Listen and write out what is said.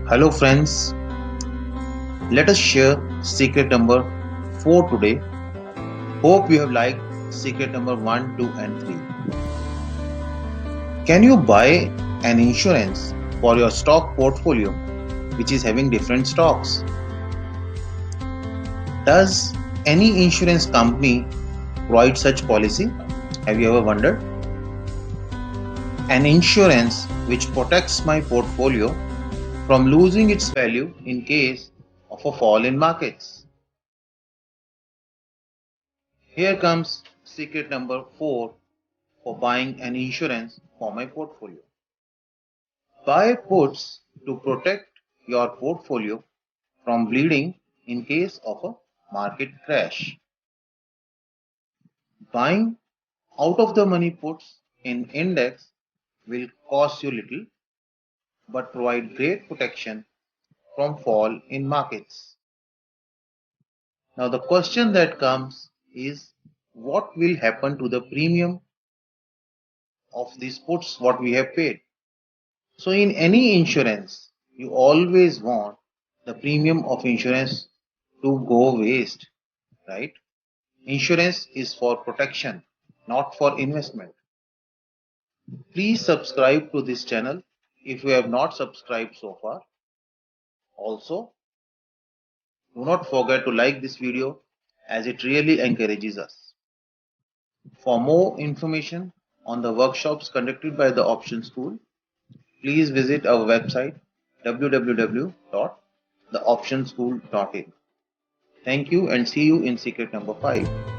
Hello friends, let us share secret number 4 today. Hope you have liked secret number 1, 2 and 3. Can you buy an insurance for your stock portfolio which is having different stocks? Does any insurance company provide such policy? Have you ever wondered? An insurance which protects my portfolio from losing its value in case of a fall in markets. Here comes secret number 4 for buying an insurance for my portfolio. Buy puts to protect your portfolio from bleeding in case of a market crash. Buying out of the money puts in index will cost you little but provide great protection from fall in markets. Now the question that comes is, what will happen to the premium of these puts what we have paid? So in any insurance, you always want the premium of insurance to go waste, right? Insurance is for protection, not for investment. Please subscribe to this channel if you have not subscribed so far. Also, do not forget to like this video as it really encourages us. For more information on the workshops conducted by the Option School, please visit our website www.theoptionschool.in. Thank you and see you in secret number 5.